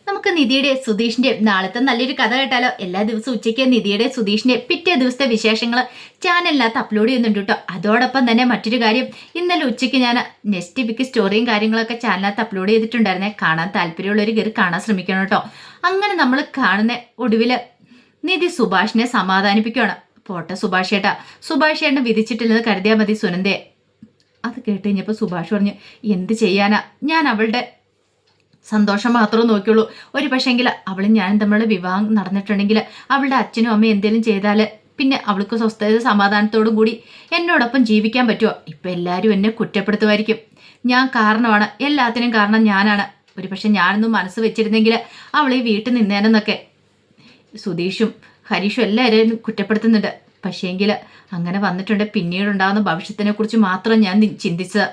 നമുക്ക് നിധിയുടെ സുധീഷിന്റെ നാളത്തെ നല്ലൊരു കഥ കേട്ടാലോ? എല്ലാ ദിവസവും ഉച്ചയ്ക്ക് നിധിയുടെ സുധീഷിന്റെ പിറ്റേ ദിവസത്തെ വിശേഷങ്ങൾ ചാനലിനകത്ത് അപ്ലോഡ് ചെയ്യുന്നുണ്ട് കേട്ടോ. അതോടൊപ്പം തന്നെ മറ്റൊരു കാര്യം, ഇന്നലെ ഉച്ചയ്ക്ക് ഞാൻ നെക്സ്റ്റ് ബിക്ക് സ്റ്റോറിയും കാര്യങ്ങളൊക്കെ ചാനലിനകത്ത് അപ്ലോഡ് ചെയ്തിട്ടുണ്ടായിരുന്നേ. കാണാൻ താല്പര്യമുള്ളവർ കയറി കാണാൻ ശ്രമിക്കണം കേട്ടോ. അങ്ങനെ നമ്മൾ കാണുന്ന ഒടുവിൽ നിധി സുഭാഷിനെ സമാധാനിപ്പിക്കുകയാണ്. പോട്ടെ സുഭാഷ് ചേട്ടാ, സുഭാഷ് ചേട്ടനെ വിധിച്ചിട്ടില്ലെന്ന് കരുതിയാൽ മതി സുനന്ദയെ. അത് കേട്ട് കഴിഞ്ഞപ്പോൾ സുഭാഷ് പറഞ്ഞു, എന്ത് ചെയ്യാനാ, ഞാൻ അവളുടെ സന്തോഷം മാത്രമേ നോക്കിയുള്ളൂ. ഒരു പക്ഷേങ്കിൽ അവളും ഞാനും തമ്മിലുള്ള വിവാഹം നടന്നിട്ടുണ്ടെങ്കിൽ അവളുടെ അച്ഛനും അമ്മയും എന്തെങ്കിലും ചെയ്താൽ പിന്നെ അവൾക്ക് സ്വസ്ഥത സമാധാനത്തോടും കൂടി എന്നോടൊപ്പം ജീവിക്കാൻ പറ്റുമോ? ഇപ്പം എല്ലാവരും എന്നെ കുറ്റപ്പെടുത്തുമായിരിക്കും. ഞാൻ കാരണമാണ്, എല്ലാത്തിനും കാരണം ഞാനാണ്. ഒരു പക്ഷെ ഞാനൊന്നും മനസ്സ് വെച്ചിരുന്നെങ്കിൽ അവൾ ഈ വീട്ടിൽ നിന്നേനെന്നൊക്കെ സുധീഷും ഹരീഷും എല്ലാവരെയും കുറ്റപ്പെടുത്തുന്നുണ്ട്. പക്ഷേങ്കിൽ അങ്ങനെ വന്നിട്ടുണ്ട് പിന്നീടുണ്ടാകുന്ന ഭവിഷ്യത്തിനെ കുറിച്ച് മാത്രം ഞാൻ ചിന്തിച്ചത്.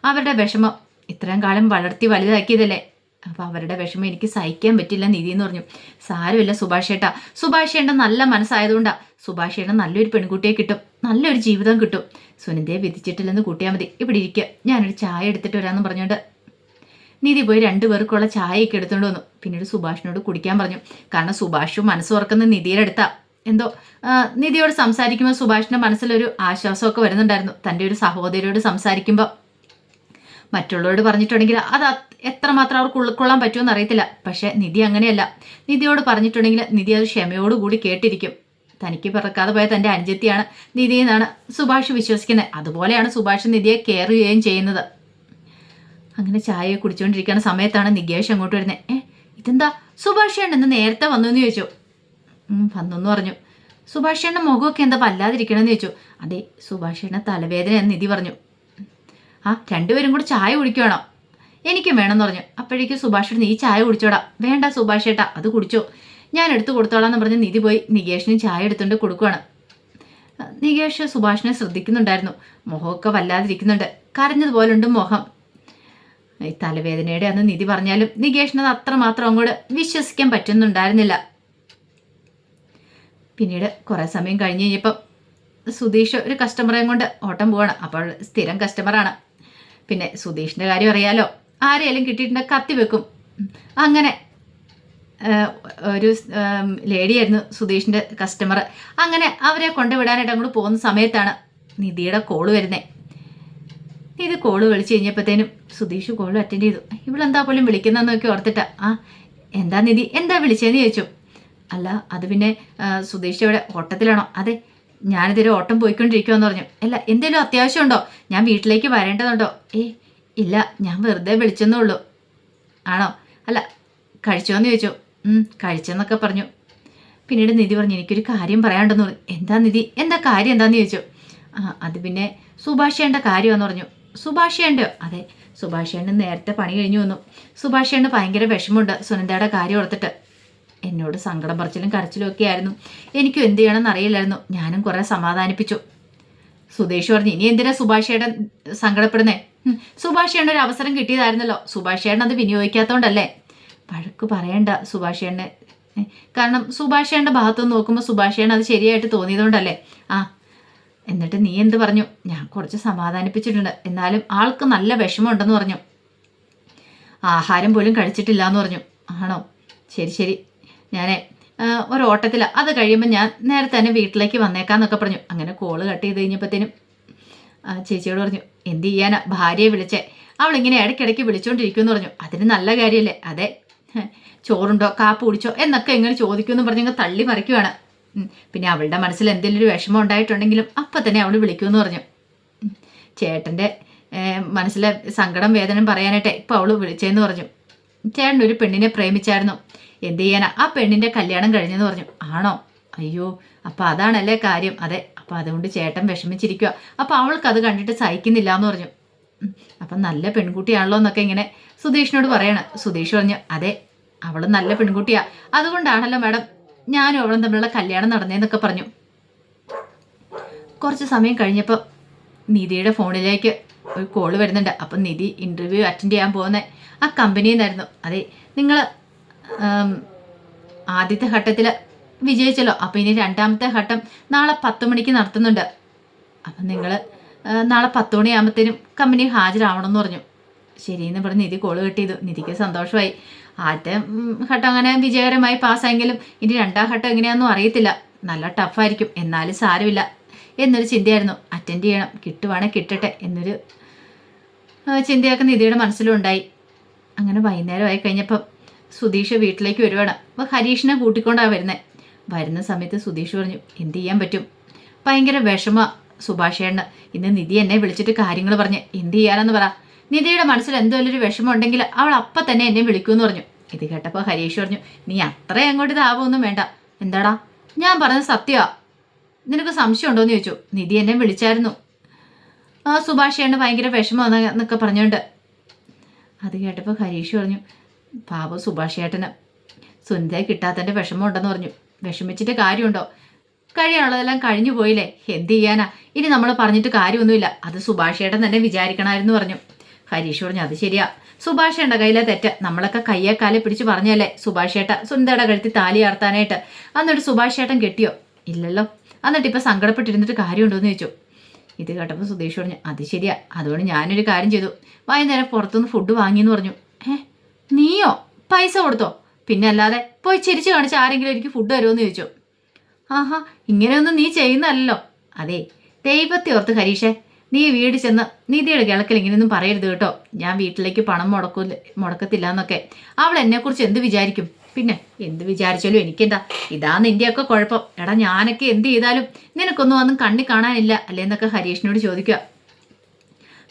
അവരുടെ വിഷമം ഇത്രയും കാലം വളർത്തി വലുതാക്കിയതല്ലേ, അപ്പോൾ അവരുടെ വിഷമം എനിക്ക് സഹിക്കാൻ പറ്റില്ല നിധി എന്ന് പറഞ്ഞു. സാരമില്ല സുഭാഷ് ചേട്ടാ, സുഭാഷ് ചേട്ടൻ നല്ല മനസ്സായതുകൊണ്ടാണ്. സുഭാഷ് ചേട്ടൻ നല്ലൊരു പെൺകുട്ടിയെ കിട്ടും, നല്ലൊരു ജീവിതം കിട്ടും. സുനന്ദയെ വിധിച്ചിട്ടില്ലെന്ന് കൂട്ടിയാൽ മതി. ഇവിടെ ഇരിക്കുക, ഞാനൊരു ചായ എടുത്തിട്ട് വരാമെന്ന് പറഞ്ഞുകൊണ്ട് നിധി പോയി 2 പേർക്കുള്ള ചായയൊക്കെ എടുത്തുകൊണ്ട് വന്നു. പിന്നീട് സുഭാഷിനോട് കുടിക്കാൻ പറഞ്ഞു. കാരണം സുഭാഷും മനസ്സ് തുറക്കുന്ന നിധിയുടെ അടുത്താ. എന്തോ നിധിയോട് സംസാരിക്കുമ്പോൾ സുഭാഷിന്റെ മനസ്സിലൊരു ആശ്വാസമൊക്കെ വരുന്നുണ്ടായിരുന്നു. തൻ്റെ ഒരു സഹോദരിയോട് സംസാരിക്കുമ്പോൾ മറ്റുള്ളവരോട് പറഞ്ഞിട്ടുണ്ടെങ്കിൽ അത് എത്രമാത്രം അവർക്ക് ഉൾക്കൊള്ളാൻ പറ്റുമെന്ന് അറിയത്തില്ല. പക്ഷെ നിധി അങ്ങനെയല്ല. നിധിയോട് പറഞ്ഞിട്ടുണ്ടെങ്കിൽ നിധി അത് ക്ഷമയോടുകൂടി കേട്ടിരിക്കും. തനിക്ക് പിറക്കാതെ പോയ തൻ്റെ അനുജത്തിയാണ് നിധി എന്നാണ് സുഭാഷ് വിശ്വസിക്കുന്നത്. അതുപോലെയാണ് സുഭാഷ് നിധിയെ കെയർ ചെയ്യുകയും ചെയ്യുന്നത്. അങ്ങനെ ചായ കുടിച്ചുകൊണ്ടിരിക്കുന്ന സമയത്താണ് നികേഷ് അങ്ങോട്ട് വരുന്നത്. ഇതെന്താ സുഭാഷ് ചേട്ടൻ ഇന്ന് നേരത്തെ വന്നു എന്ന് ചോദിച്ചു. വന്നെന്ന് പറഞ്ഞു. സുഭാഷ് ചേട്ടൻ്റെ മുഖമൊക്കെ എന്താ വല്ലാതിരിക്കണമെന്ന് ചോദിച്ചു. അതെ, സുഭാഷ് ചേട്ടൻ്റെ തലവേദന എന്ന് നിധി പറഞ്ഞു. 2 പേരും കൂടി ചായ കുടിക്കണോ? എനിക്കും വേണമെന്ന് പറഞ്ഞു. അപ്പോഴേക്കും സുഭാഷ് നീ ചായ കുടിച്ചോടാ. വേണ്ട സുഭാഷ് ചേട്ടാ, അത് കുടിച്ചോ, ഞാൻ എടുത്തു കൊടുത്തോളാം എന്ന് പറഞ്ഞ് നിധി പോയി നികേഷിന് ചായ എടുത്തുകൊണ്ട് കൊടുക്കുകയാണ്. നികേഷ് സുഭാഷിനെ ശ്രദ്ധിക്കുന്നുണ്ടായിരുന്നു. മുഖമൊക്കെ വല്ലാതിരിക്കുന്നുണ്ട്, കരഞ്ഞതുപോലുണ്ട് മുഖം. ഈ തലവേദനയുടെ അന്ന് നിധി പറഞ്ഞാലും നികേഷിനത് അത്രമാത്രം അങ്ങോട്ട് വിശ്വസിക്കാൻ പറ്റുന്നുണ്ടായിരുന്നില്ല. പിന്നീട് കുറേ സമയം കഴിഞ്ഞ് കഴിഞ്ഞപ്പം സുധീഷ് ഒരു കസ്റ്റമറേയും കൊണ്ട് ഓട്ടം പോവാണ്. അപ്പോൾ സ്ഥിരം കസ്റ്റമറാണ്. പിന്നെ സുധീഷിൻ്റെ കാര്യം അറിയാലോ, ആരെയാലും കിട്ടിയിട്ടുണ്ടെങ്കിൽ കത്തി വെക്കും. അങ്ങനെ ഒരു ലേഡിയായിരുന്നു സുധീഷിൻ്റെ കസ്റ്റമർ. അങ്ങനെ അവരെ കൊണ്ടുവിടാനായിട്ട് അങ്ങോട്ട് പോകുന്ന സമയത്താണ് നിധിയുടെ കോള് വരുന്നത്. നിധി കോള് വിളിച്ച് കഴിഞ്ഞപ്പോഴത്തേനും സുധീഷ് കോള് അറ്റൻഡ് ചെയ്തു. ഇവളെന്താ പോലും വിളിക്കുന്നതെന്നൊക്കെ ഓർത്തിട്ടാ. എന്താ നിധി, എന്താ വിളിച്ചതെന്ന് ചോദിച്ചു. അല്ല അത് പിന്നെ സുധീഷ് ഇവിടെ ഓട്ടത്തിലാണോ? അതെ, ഞാനിതൊരു ഓട്ടം പോയിക്കൊണ്ടിരിക്കുമെന്ന് പറഞ്ഞു. അല്ല എന്തെങ്കിലും അത്യാവശ്യമുണ്ടോ? ഞാൻ വീട്ടിലേക്ക് വരേണ്ടതുണ്ടോ? ഇല്ല, ഞാൻ വെറുതെ വിളിച്ചെന്നേ ഉള്ളൂ. ആണോ? അല്ല കഴിച്ചോന്ന് ചോദിച്ചു. കഴിച്ചെന്നൊക്കെ പറഞ്ഞു. പിന്നീട് നിധി പറഞ്ഞു, എനിക്കൊരു കാര്യം പറയാനുണ്ടെന്ന് പറഞ്ഞു. എന്താ നിധി, എന്താ കാര്യം എന്താന്ന് ചോദിച്ചു. അത് പിന്നെ സുഭാഷ് ചേട്ടൻ്റെ കാര്യമെന്ന് പറഞ്ഞു. സുഭാഷ് ചേട്ടൻ്റെയോ? അതെ, സുഭാഷ് ചേട്ടൻ നേരത്തെ പണി കഴിഞ്ഞു വന്നു. സുഭാഷ് ചേട്ടന് ഭയങ്കര വിഷമമുണ്ട് സുനന്ദയുടെ കാര്യം ഓർത്തിട്ട്. എന്നോട് സങ്കടം പറച്ചിലും കരച്ചിലും ഒക്കെ ആയിരുന്നു. എനിക്കും എന്ത് ചെയ്യണമെന്ന് അറിയില്ലായിരുന്നു. ഞാനും കുറേ സമാധാനിപ്പിച്ചു. സുധീഷ് പറഞ്ഞു, ഇനി എന്തിനാ സുഭാഷ് ചേട്ടൻ സങ്കടപ്പെടുന്നേ? സുഭാഷ് ചേട്ടൻ ഒരു അവസരം കിട്ടിയതായിരുന്നല്ലോ, സുഭാഷ് ചേട്ടൻ അത് വിനിയോഗിക്കാത്തതുകൊണ്ടല്ലേ. വഴക്ക് പറയണ്ട സുഭാഷ് ചേട്ടന്. കാരണം സുഭാഷ് ചേട്ടൻ്റെ ഭാഗത്തുനിന്ന് നോക്കുമ്പോൾ സുഭാഷ് ചേട്ടൻ അത് ശരിയായിട്ട് തോന്നിയതുകൊണ്ടല്ലേ. എന്നിട്ട് നീ എന്ത് പറഞ്ഞു? ഞാൻ കുറച്ച് സമാധാനിപ്പിച്ചിട്ടുണ്ട്, എന്നാലും ആൾക്ക് നല്ല വിഷമമുണ്ടെന്ന് പറഞ്ഞു. ആഹാരം പോലും കഴിച്ചിട്ടില്ല എന്ന് പറഞ്ഞു. ആണോ? ശരി ശരി, ഞാൻ ഒരു ഓട്ടത്തില, അത് കഴിയുമ്പോൾ ഞാൻ നേരത്തെ തന്നെ വീട്ടിലേക്ക് വന്നേക്കാന്നൊക്കെ പറഞ്ഞു. അങ്ങനെ കോള് കട്ട് ചെയ്ത് കഴിഞ്ഞപ്പോഴത്തേനും ചേച്ചിയോട് പറഞ്ഞു, എന്ത് ചെയ്യാനാ, ഭാര്യയെ വിളിച്ചേ, അവളിങ്ങനെ ഇടയ്ക്കിടയ്ക്ക് വിളിച്ചുകൊണ്ടിരിക്കുമെന്ന് പറഞ്ഞു. അതിന് നല്ല കാര്യമല്ലേ? അതെ, ചോറുണ്ടോ കാപ്പ് കുടിച്ചോ എന്നൊക്കെ ഇങ്ങനെ ചോദിക്കുമെന്ന് പറഞ്ഞ് തള്ളി മറിക്കുവാണ്. പിന്നെ അവളുടെ മനസ്സിൽ എന്തെങ്കിലും ഒരു വിഷമം ഉണ്ടായിട്ടുണ്ടെങ്കിലും അപ്പം തന്നെ അവൾ വിളിക്കുമെന്ന് പറഞ്ഞു. ചേട്ടൻ്റെ മനസ്സിലെ സങ്കടം വേദന പറയാനായിട്ട് ഇപ്പോൾ അവൾ വിളിച്ചതെന്ന് പറഞ്ഞു. ചേട്ടൻ ഒരു പെണ്ണിനെ പ്രേമിച്ചായിരുന്നു, എന്ത് ചെയ്യാനാ, ആ പെണ്ണിൻ്റെ കല്യാണം കഴിഞ്ഞെന്ന് പറഞ്ഞു. ആണോ? അയ്യോ, അപ്പം അതാണല്ലേ കാര്യം. അതെ, അപ്പം അതുകൊണ്ട് ചേട്ടൻ വിഷമിച്ചിരിക്കുക. അപ്പം അവൾക്കത് കണ്ടിട്ട് സഹിക്കുന്നില്ല എന്ന് പറഞ്ഞു. അപ്പം നല്ല പെൺകുട്ടിയാണല്ലോ എന്നൊക്കെ ഇങ്ങനെ സുധീഷിനോട് പറയണം. സുധീഷ് പറഞ്ഞു, അതെ, അവൾ നല്ല പെൺകുട്ടിയാ, അതുകൊണ്ടാണല്ലോ മാഡം ഞാനും അവളും തമ്മിലുള്ള കല്യാണം നടന്നേന്നൊക്കെ പറഞ്ഞു. കുറച്ച് സമയം കഴിഞ്ഞപ്പോൾ നിധിയുടെ ഫോണിലേക്ക് ഒരു കോള് വരുന്നുണ്ട്. അപ്പം നിധി ഇൻ്റർവ്യൂ അറ്റൻഡ് ചെയ്യാൻ പോകുന്ന ആ കമ്പനിയിൽ നിന്നായിരുന്നു. അതെ, നിങ്ങൾ ആദ്യത്തെ ഘട്ടത്തിൽ വിജയിച്ചല്ലോ, അപ്പോൾ ഇനി 2ാമത്തെ ഘട്ടം നാളെ 10 മണിക്ക് നടത്തുന്നുണ്ട്. അപ്പം നിങ്ങൾ നാളെ 10 മണിയാകുമ്പോഴത്തേനും കമ്പനി ഹാജരാവണമെന്ന് പറഞ്ഞു. ശരിയെന്ന് പറഞ്ഞ് നിധി കോള് കട്ട് ചെയ്തു. നിധിക്ക് സന്തോഷമായി. ആദ്യത്തെ ഘട്ടം അങ്ങനെ വിജയകരമായി പാസ്സായെങ്കിലും ഇനി രണ്ടാം ഘട്ടം എങ്ങനെയാണെന്നും അറിയത്തില്ല. നല്ല ടഫായിരിക്കും, എന്നാലും സാരമില്ല എന്നൊരു ചിന്തയായിരുന്നു. അറ്റൻഡ് ചെയ്യണം, കിട്ടുവാണെങ്കിൽ കിട്ടട്ടെ എന്നൊരു ചിന്തയൊക്കെ നിധിയുടെ മനസ്സിലും ഉണ്ടായി. അങ്ങനെ വൈകുന്നേരമായി കഴിഞ്ഞപ്പം സുധീഷ് വീട്ടിലേക്ക് വരുവാണ്. അപ്പോൾ ഹരീഷിനെ കൂട്ടിക്കൊണ്ടാണ് വരുന്നത്. വരുന്ന സമയത്ത് സുധീഷ് പറഞ്ഞു, എന്ത് ചെയ്യാൻ പറ്റും, ഭയങ്കര വിഷമ സുഭാഷേണ്. ഇന്ന് നിധി എന്നെ വിളിച്ചിട്ട് കാര്യങ്ങൾ പറഞ്ഞ് എന്ത് ചെയ്യാനെന്ന് പറ. നിധിയുടെ മനസ്സിൽ എന്തെങ്കിലും ഒരു വിഷമം ഉണ്ടെങ്കിൽ അവൾ അപ്പം തന്നെ എന്നെ വിളിക്കുമെന്ന് പറഞ്ഞു. ഇത് കേട്ടപ്പോൾ ഹരീഷ് പറഞ്ഞു, നീ അത്രയും അങ്ങോട്ട് ഇതാവൊന്നും വേണ്ട. എന്താടാ, ഞാൻ പറഞ്ഞത് സത്യമാ, നിനക്ക് സംശയം ഉണ്ടോയെന്ന് ചോദിച്ചു. നിധി എന്നെ വിളിച്ചായിരുന്നു, സുഭാഷേണ് ഭയങ്കര വിഷമം എന്നൊക്കെ പറഞ്ഞുകൊണ്ട്. അത് കേട്ടപ്പോൾ ഹരീഷ് പറഞ്ഞു, പാപം സുഭാഷേട്ടന് സുനിതയെ കിട്ടാത്തതിൻ്റെ വിഷമം ഉണ്ടെന്ന് പറഞ്ഞു. വിഷമിച്ചിട്ട് കാര്യമുണ്ടോ, കഴിയാനുള്ളതെല്ലാം കഴിഞ്ഞു പോയില്ലേ, എന്ത് ചെയ്യാനാ, ഇനി നമ്മൾ പറഞ്ഞിട്ട് കാര്യമൊന്നുമില്ല, അത് സുഭാഷേട്ടൻ തന്നെ വിചാരിക്കണമായിരുന്നു പറഞ്ഞു. ഹരീഷ് പറഞ്ഞു, അത് ശരിയാ, സുഭാഷേട്ടൻ്റെ കയ്യിലെ തെറ്റ്, നമ്മളൊക്കെ കയ്യേക്കാലെ പിടിച്ച് പറഞ്ഞല്ലേ സുഭാഷേട്ട സുനിതയുടെ കഴുത്തി താലി ആർത്താനായിട്ട്. എന്നിട്ട് സുഭാഷേട്ടൻ കെട്ടിയോ? ഇല്ലല്ലോ. എന്നിട്ട് ഇപ്പം സങ്കടപ്പെട്ടിരുന്നിട്ട് കാര്യമുണ്ടോയെന്ന് ചോദിച്ചു. ഇത് കേട്ടപ്പോൾ സുധീഷ് പറഞ്ഞു, അത് ശരിയാ, അതുകൊണ്ട് ഞാനൊരു കാര്യം ചെയ്തു, വൈകുന്നേരം പുറത്തുനിന്ന് ഫുഡ് വാങ്ങിയെന്ന് പറഞ്ഞു. നീയോ പൈസ കൊടുത്തോ? പിന്നെ അല്ലാതെ പോയി ചിരിച്ചു കാണിച്ച് ആരെങ്കിലും എനിക്ക് ഫുഡ് തരുമെന്ന് ചോദിച്ചു. ആഹാ, ഇങ്ങനെയൊന്നും നീ ചെയ്യുന്നല്ലോ. അതെ, ദൈവത്തെ ഓർത്ത് ഹരീഷേ, നീ വീട് ചെന്ന് നിധിയുടെ കിളക്കൽ ഇങ്ങനെയൊന്നും പറയരുത് കേട്ടോ. ഞാൻ വീട്ടിലേക്ക് പണം മുടക്കത്തില്ല എന്നൊക്കെ. അവൾ എന്നെക്കുറിച്ച് എന്ത് വിചാരിക്കും? പിന്നെ എന്ത് വിചാരിച്ചാലും എനിക്കെന്താ, ഇതാ നിന്റെയൊക്കെ കുഴപ്പം. എടാ, ഞാനൊക്കെ എന്ത് ചെയ്താലും നിനക്കൊന്നും ഒന്നും കണ്ണി കാണാനില്ല അല്ലേന്നൊക്കെ ഹരീഷിനോട് ചോദിക്കുക.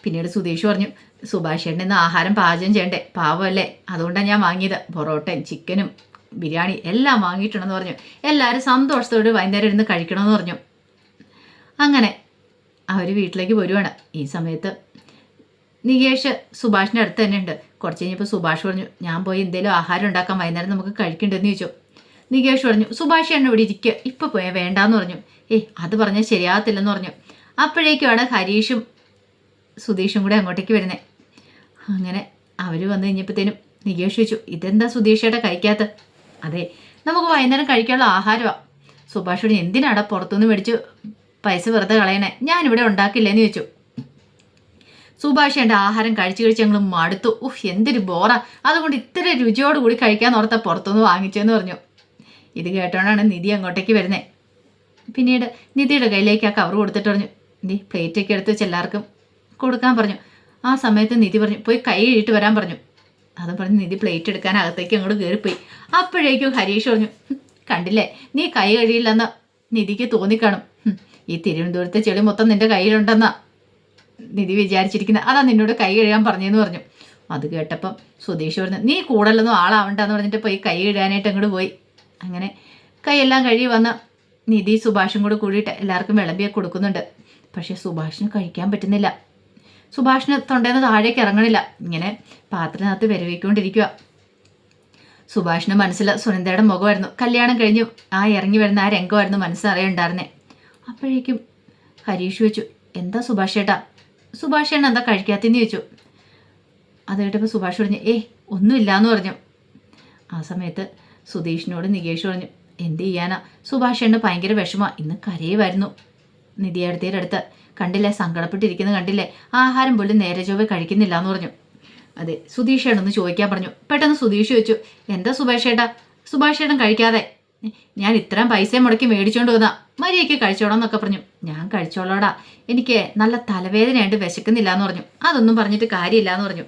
പിന്നീട് സുധീഷ് പറഞ്ഞു, സുഭാഷേട്ടൻ ഇന്ന് ആഹാരം പാചകം ചെയ്യണ്ടേ, പാവമല്ലേ, അതുകൊണ്ടാണ് ഞാൻ വാങ്ങിയത്. പൊറോട്ടയും ചിക്കനും ബിരിയാണി എല്ലാം വാങ്ങിയിട്ടുണ്ടെന്ന് പറഞ്ഞു. എല്ലാവരും സന്തോഷത്തോട് വൈകുന്നേരം ഇരുന്ന് കഴിക്കണമെന്ന് പറഞ്ഞു. അങ്ങനെ അവർ വീട്ടിലേക്ക് വരുവാണ്. ഈ സമയത്ത് നികേഷ് സുഭാഷിൻ്റെ അടുത്ത് തന്നെ ഉണ്ട്. കുറച്ച് കഴിഞ്ഞപ്പോൾ സുഭാഷ് പറഞ്ഞു, ഞാൻ പോയി എന്തെങ്കിലും ആഹാരം ഉണ്ടാക്കാൻ വൈകുന്നേരം നമുക്ക് കഴിക്കണ്ടെന്ന് ചോദിച്ചു. നികേഷ് പറഞ്ഞു, സുഭാഷ് എന്നെ ഇവിടെ ഇരിക്കുക, ഇപ്പം പോയാൽ വേണ്ടാന്ന് പറഞ്ഞു. അത് പറഞ്ഞാൽ ശരിയാകത്തില്ലെന്ന് പറഞ്ഞു. അപ്പോഴേക്കുമാണ് ഹരീഷും സുധീഷും കൂടെ അങ്ങോട്ടേക്ക് വരുന്നത്. അങ്ങനെ അവർ വന്നു കഴിഞ്ഞപ്പോഴത്തേനും നികേഷ് ചോദിച്ചു, ഇതെന്താ സുധീഷയുടെ കഴിക്കാത്ത? അതെ, നമുക്ക് വൈകുന്നേരം കഴിക്കാനുള്ള ആഹാരമാണ്. സുഭാഷോട് എന്തിനാടാ പുറത്തുനിന്ന് മേടിച്ച് പൈസ വെറുതെ കളയണേ, ഞാനിവിടെ ഉണ്ടാക്കില്ലേന്ന് ചോദിച്ചു. സുഭാഷ് എൻ്റെ ആഹാരം കഴിച്ച് ഞങ്ങൾ മടുത്തു, എന്തൊരു ബോറാ, അതുകൊണ്ട് ഇത്ര രുചിയോടുകൂടി കഴിക്കാൻ ഓർത്താ പുറത്തുനിന്ന് വാങ്ങിച്ചെന്ന് പറഞ്ഞു. ഇത് കേട്ടോണ്ടാണ് നിധി അങ്ങോട്ടേക്ക് വരുന്നത്. പിന്നീട് നിധിയുടെ കയ്യിലേക്ക് ആ കവർ കൊടുത്തിട്ട് പറഞ്ഞു, നീ പ്ലേറ്റൊക്കെ എടുത്ത് വെച്ച് എല്ലാവർക്കും കൊടുക്കാൻ പറഞ്ഞു. ആ സമയത്ത് നിധി പറഞ്ഞു, പോയി കൈ കഴുകിയിട്ട് വരാൻ പറഞ്ഞു. അതും പറഞ്ഞ് നിധി പ്ലേറ്റ് എടുക്കാൻ അകത്തേക്ക് അങ്ങോട്ട് കയറിപ്പോയി. അപ്പോഴേക്കും ഹരീഷ് പറഞ്ഞു, കണ്ടില്ലേ, നീ കൈ കഴിയില്ലെന്ന് നിധിക്ക് തോന്നിക്കാണും. ഈ തിരുവനന്തപുരത്തെ ചെളി മൊത്തം നിന്റെ കയ്യിലുണ്ടെന്നാ നിധി വിചാരിച്ചിരിക്കുന്നത്, അതാ നിന്നോട് കൈ കഴുകാൻ പറഞ്ഞെന്ന് പറഞ്ഞു. അത് കേട്ടപ്പം സുധീഷ് പറഞ്ഞു, നീ കൂടുതലൊന്നും ആളാവണ്ടെന്ന് പറഞ്ഞിട്ട് പോയി കൈ കഴുകാനായിട്ട് അങ്ങോട്ട് പോയി. അങ്ങനെ കൈയെല്ലാം കഴുകി വന്ന് നിധി സുഭാഷും കൂടെ കൂടിയിട്ട് എല്ലാവർക്കും വിളമ്പിയൊക്കെ കൊടുക്കുന്നുണ്ട്. പക്ഷേ സുഭാഷിന് കഴിക്കാൻ പറ്റുന്നില്ല. സുഭാഷിന് തൊണ്ടേന്ന് താഴേക്ക് ഇറങ്ങണില്ല. ഇങ്ങനെ പാത്രത്തിനകത്ത് വിരവിക്കൊണ്ടിരിക്കുക. സുഭാഷിന് മനസ്സിൽ സുനന്ദയുടെ മുഖമായിരുന്നു. കല്യാണം കഴിഞ്ഞു ആ ഇറങ്ങി വരുന്ന ആ രംഗമായിരുന്നു മനസ്സറിയുണ്ടായിരുന്നേ. അപ്പോഴേക്കും ഹരീഷ് ചോദിച്ചു, എന്താ സുഭാഷ് ചേട്ടാ, സുഭാഷ് ചേട്ടൻ എന്താ കഴിക്കാത്തെന്ന് ചോദിച്ചു. അത് കേട്ടപ്പോൾ സുഭാഷ് പറഞ്ഞു, ഒന്നുമില്ലാന്ന് പറഞ്ഞു. ആ സമയത്ത് സുധീഷിനോട് നികേഷ് പറഞ്ഞു, എന്ത് ചെയ്യാനാ, സുഭാഷ് ചേട്ടന് ഭയങ്കര വിഷമമാണ്, ഇന്ന് കരയുമായിരുന്നു. നിധിയടുത്തേടെ അടുത്ത് കണ്ടില്ലേ, സങ്കടപ്പെട്ടിരിക്കുന്നത് കണ്ടില്ലേ, ആഹാരം പോലും നേരെ ചൊവ്വേ കഴിക്കുന്നില്ല എന്ന് പറഞ്ഞു. അതെ, സുധീഷ് ചേട്ടനൊന്ന് ചോദിക്കാൻ പറഞ്ഞു. പെട്ടെന്ന് സുധീഷ് ചോദിച്ചു, എന്താ സുഭാഷ് ചേട്ടാ, സുഭാഷ് ചേട്ടൻ കഴിക്കാതെ? ഞാൻ ഇത്രയും പൈസ മുടക്കി മേടിച്ചോണ്ട് വന്നാ, മരിയൊക്കെ കഴിച്ചോളാം എന്നൊക്കെ പറഞ്ഞു. ഞാൻ കഴിച്ചോളാടാ, എനിക്ക് നല്ല തലവേദനയായിട്ട് വിശക്കുന്നില്ല എന്ന് പറഞ്ഞു. അതൊന്നും പറഞ്ഞിട്ട് കാര്യമില്ല എന്ന് പറഞ്ഞു.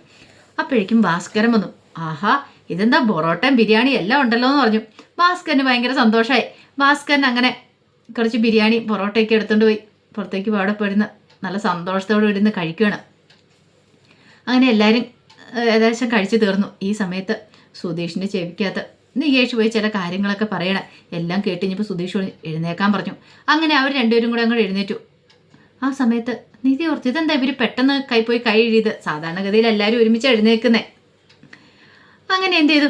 അപ്പോഴേക്കും ഭാസ്കരൻ വന്നു. ആഹാ, ഇതെന്താ പൊറോട്ടയും ബിരിയാണി എല്ലാം ഉണ്ടല്ലോ എന്ന് പറഞ്ഞു. ഭാസ്കരന് ഭയങ്കര സന്തോഷമായി. ഭാസ്കരൻ അങ്ങനെ കുറച്ച് ബിരിയാണി പൊറോട്ടയൊക്കെ എടുത്തുകൊണ്ട് പോയി പുറത്തേക്ക് അവിടെ പോയിരുന്ന് നല്ല സന്തോഷത്തോടെ ഇരുന്ന് കഴിക്കുകയാണ്. അങ്ങനെ എല്ലാവരും ഏകദേശം കഴിച്ചു തീർന്നു. ഈ സമയത്ത് സുധീഷിൻ്റെ ചെവിക്കകത്ത് നികേഷ് പോയി ചില കാര്യങ്ങളൊക്കെ പറയണം. എല്ലാം കേട്ട് കഴിഞ്ഞപ്പോൾ സുധീഷ് എഴുന്നേക്കാൻ പറഞ്ഞു. അങ്ങനെ അവർ രണ്ടുപേരും കൂടെ അങ്ങോട്ട് എഴുന്നേറ്റു. ആ സമയത്ത് നിധി ഓർത്ത്, ഇതെന്താ ഇവർ പെട്ടെന്ന് പോയി കൈ എഴുതിയത്, സാധാരണഗതിയിൽ എല്ലാവരും ഒരുമിച്ച് എഴുന്നേൽക്കുന്നേ. അങ്ങനെ എന്ത് ചെയ്തു,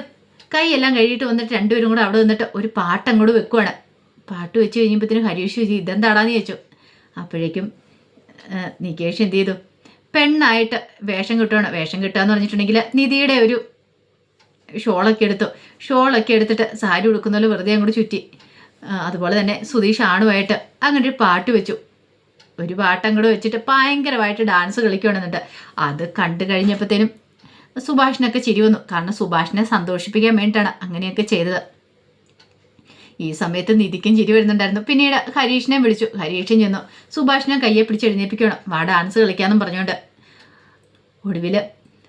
കൈയെല്ലാം കഴുകിയിട്ട് വന്നിട്ട് രണ്ടുപേരും കൂടെ അവിടെ വന്നിട്ട് ഒരു പാട്ട് അങ്ങോട്ട് വെക്കുവാണ്. പാട്ട് വെച്ച് കഴിഞ്ഞപ്പോഴത്തേനും ഹരീഷ് ചോദിച്ചു, ഇതെന്താടാന്ന് ചോദിച്ചു. അപ്പോഴേക്കും നികേഷ് എന്ത് ചെയ്തു, പെണ്ണായിട്ട് വേഷം കിട്ടുകയാണ്. വേഷം കിട്ടുക എന്ന് പറഞ്ഞിട്ടുണ്ടെങ്കിൽ നിധിയുടെ ഒരു ഷോളൊക്കെ എടുത്തിട്ട് സാരി ഉടുക്കുന്നതിൽ വെറുതെ അങ്ങോട്ട് ചുറ്റി. അതുപോലെ തന്നെ സുധീഷ് ആണുമായിട്ട് അങ്ങനെ ഒരു പാട്ട് വെച്ചു. ഒരു പാട്ട് അങ്ങോട്ട് വെച്ചിട്ട് ഭയങ്കരമായിട്ട് ഡാൻസ് കളിക്കുകയാണെന്നുണ്ട്. അത് കണ്ടു കഴിഞ്ഞപ്പോഴത്തേനും സുഭാഷിനൊക്കെ ചിരി വന്നു. കാരണം സുഭാഷിനെ സന്തോഷിപ്പിക്കാൻ വേണ്ടിയിട്ടാണ് അങ്ങനെയൊക്കെ ചെയ്തത്. ഈ സമയത്ത് നിധിക്കും ചിരി വരുന്നുണ്ടായിരുന്നു. പിന്നീട് ഹരീഷിനെ വിളിച്ചു. ഹരീഷൻ ചെന്നു സുഭാഷിനെ കയ്യെ പിടിച്ച് എഴുന്നേൽപ്പിക്കണം, വാ ഡാൻസ് കളിക്കാമെന്നും പറഞ്ഞുകൊണ്ട്. ഒടുവിൽ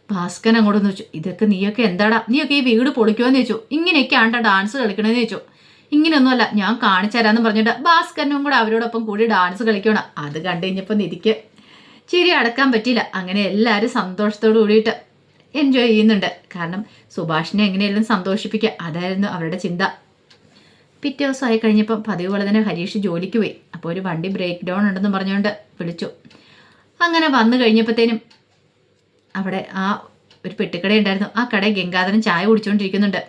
ഭാസ്കരൻ അങ്ങോട്ടൊന്ന് വെച്ചു, ഇതൊക്കെ നീയൊക്കെ എന്താടാ, നീയൊക്കെ ഈ വീട് പൊളിക്കുമെന്ന് ചോദിച്ചു. ഇങ്ങനെയൊക്കെ ആണ്ടാ ഡാൻസ് കളിക്കണമെന്ന് ചോദിച്ചു. ഇങ്ങനെയൊന്നുമല്ല, ഞാൻ കാണിച്ചു തരാമെന്ന് പറഞ്ഞിട്ട് ഭാസ്കരനും കൂടെ അവരോടൊപ്പം കൂടി ഡാൻസ് കളിക്കണം. അത് കണ്ടു കഴിഞ്ഞപ്പോൾ നിധിക്ക് ചിരി അടക്കാൻ പറ്റിയില്ല. അങ്ങനെ എല്ലാവരും സന്തോഷത്തോടു കൂടിയിട്ട് എൻജോയ് ചെയ്യുന്നുണ്ട്. കാരണം സുഭാഷിനെ എങ്ങനെയെല്ലാം സന്തോഷിപ്പിക്കുക, അതായിരുന്നു അവരുടെ ചിന്ത. പിറ്റേ ദിവസം ആയി കഴിഞ്ഞപ്പം പതിവ് പോലെ തന്നെ ഹരീഷ് ജോലിക്ക് പോയി. അപ്പോൾ ഒരു വണ്ടി ബ്രേക്ക് ഡൗൺ ഉണ്ടെന്ന് പറഞ്ഞുകൊണ്ട് വിളിച്ചു. അങ്ങനെ വന്നു കഴിഞ്ഞപ്പോഴത്തേനും അവിടെ ആ ഒരു പെട്ടിക്കട ഉണ്ടായിരുന്നു. ആ കടയിൽ ഗംഗാധരൻ ചായ കുടിച്ചുകൊണ്ടിരിക്കുന്നുണ്ട്.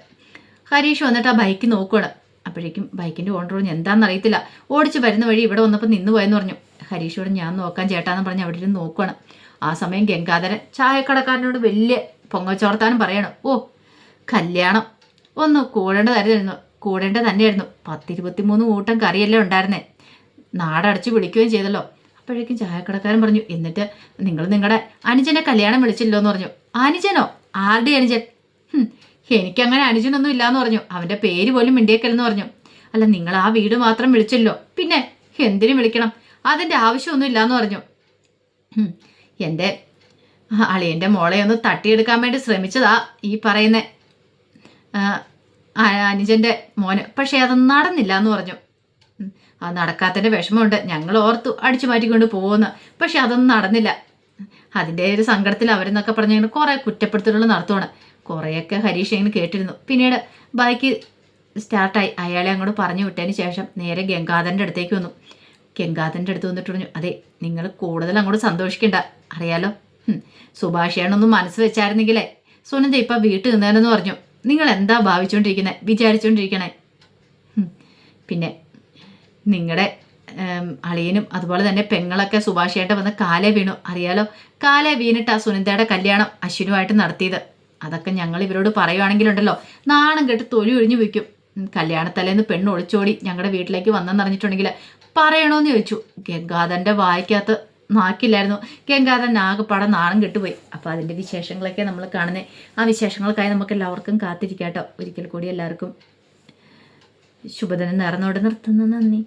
ഹരീഷ് വന്നിട്ട് ആ ബൈക്ക് നോക്കുകയാണ്. അപ്പോഴേക്കും ബൈക്കിൻ്റെ ഓണർ പറഞ്ഞു, എന്താണെന്ന് അറിയത്തില്ല, ഓടിച്ച് വരുന്ന വഴി ഇവിടെ വന്നപ്പോൾ നിന്ന് പോയെന്ന് പറഞ്ഞു. ഹരീഷ് പറഞ്ഞു, ഞാൻ നോക്കാൻ ചേട്ടാന്ന് പറഞ്ഞ് അവിടെ ഇരുന്ന് നോക്കുകയാണ്. ആ സമയം ഗംഗാധരൻ ചായക്കടക്കാരനോട് വലിയ പൊങ്ങച്ചോർത്താനും പറയണം, ഓ കല്യാണം ഒന്ന് കൂടേണ്ട തന്നെയായിരുന്നു. 10-23 കൂട്ടം കറിയല്ലേ ഉണ്ടായിരുന്നേ, നാടടച്ച് വിളിക്കുകയും ചെയ്തല്ലോ. അപ്പോഴേക്കും ചായക്കടക്കാരൻ പറഞ്ഞു, എന്നിട്ട് നിങ്ങൾ നിങ്ങളുടെ അനുജനെ കല്യാണം വിളിച്ചില്ലോ എന്ന് പറഞ്ഞു. അനുജനോ? ആരുടെ അനുജൻ? എനിക്കങ്ങനെ അനുജനൊന്നും ഇല്ലാന്ന് പറഞ്ഞു. അവൻ്റെ പേര് പോലും മിണ്ടിയേക്കല്ലെന്ന് പറഞ്ഞു. അല്ല, നിങ്ങൾ ആ വീട് മാത്രം വിളിച്ചല്ലോ, പിന്നെ എന്തിനു വിളിക്കണം? അതിൻ്റെ ആവശ്യമൊന്നും ഇല്ലാന്ന് പറഞ്ഞു. എൻ്റെ അളിയൻ്റെ മോളെ ഒന്ന് തട്ടിയെടുക്കാൻ വേണ്ടി ശ്രമിച്ചതാ ഈ പറയുന്ന അനുജൻ്റെ മോന്, പക്ഷേ അത് നടന്നില്ല എന്ന് പറഞ്ഞു. അത് നടക്കാത്തതിൻ്റെ വിഷമമുണ്ട്, ഞങ്ങൾ ഓർത്തു അടിച്ചു മാറ്റിക്കൊണ്ട് പോകുമെന്ന്, പക്ഷെ അതൊന്നും നടന്നില്ല. അതിൻ്റെ ഒരു സങ്കടത്തിൽ അവരെന്നൊക്കെ പറഞ്ഞിങ്ങനെ കുറേ കുറ്റപ്പെടുത്തലുകൾ നടത്തുവാണ്. കുറേയൊക്കെ ഹരീഷ് ഇങ്ങനെ കേട്ടിരുന്നു. പിന്നീട് ബൈക്ക് സ്റ്റാർട്ടായി. അയാളെ അങ്ങോട്ട് പറഞ്ഞു വിട്ടതിന് ശേഷം നേരെ ഗംഗാധരൻ്റെ അടുത്തേക്ക് വന്നു. ഗംഗാധരൻ്റെ അടുത്ത് വന്നിട്ട് പറഞ്ഞു, അതെ നിങ്ങൾ കൂടുതൽ അങ്ങോട്ട് സന്തോഷിക്കണ്ട, അറിയാലോ സുഭാഷിയാണൊന്നും മനസ്സ് വെച്ചായിരുന്നെങ്കിലേ സുനന്ദ ഇപ്പം വീട്ടിൽ നിന്നേനെന്ന് പറഞ്ഞു. നിങ്ങൾ എന്താ ഭാവിച്ചുകൊണ്ടിരിക്കുന്നത്, വിചാരിച്ചുകൊണ്ടിരിക്കണേ? പിന്നെ നിങ്ങളുടെ അളിയനും അതുപോലെ തന്നെ പെങ്ങളൊക്കെ സുഭാഷിയായിട്ട് വന്ന് കാലേ വീണു, അറിയാലോ. കാലേ വീണിട്ട് ആ സുനന്ദയുടെ കല്യാണം അശ്വിനുമായിട്ട് നടത്തിയത്. അതൊക്കെ ഞങ്ങൾ ഇവരോട് പറയുവാണെങ്കിലുണ്ടല്ലോ നാണം കെട്ട് തൊലി ഒഴിഞ്ഞു വയ്ക്കും. കല്യാണത്തലേന്ന് പെണ്ണ് ഒളിച്ചോടി ഞങ്ങളുടെ വീട്ടിലേക്ക് വന്നെന്ന് അറിഞ്ഞിട്ടുണ്ടെങ്കിൽ പറയണമെന്ന് ചോദിച്ചു. ഗംഗാധരൻ്റെ വായിക്കകത്ത് നാക്കില്ലായിരുന്നു. ഗംഗാധരൻ ആകെപ്പാടെ നാണം കെട്ടുപോയി. അപ്പോൾ അതിൻ്റെ വിശേഷങ്ങളൊക്കെ നമ്മൾ കാണുന്നത്. ആ വിശേഷങ്ങൾക്കായി നമുക്ക് എല്ലാവർക്കും കാത്തിരിക്കാം കേട്ടോ. ഒരിക്കൽ കൂടി എല്ലാവർക്കും ശുഭദിനം നേർന്നോടെ നിർത്തുന്നു. നന്ദി.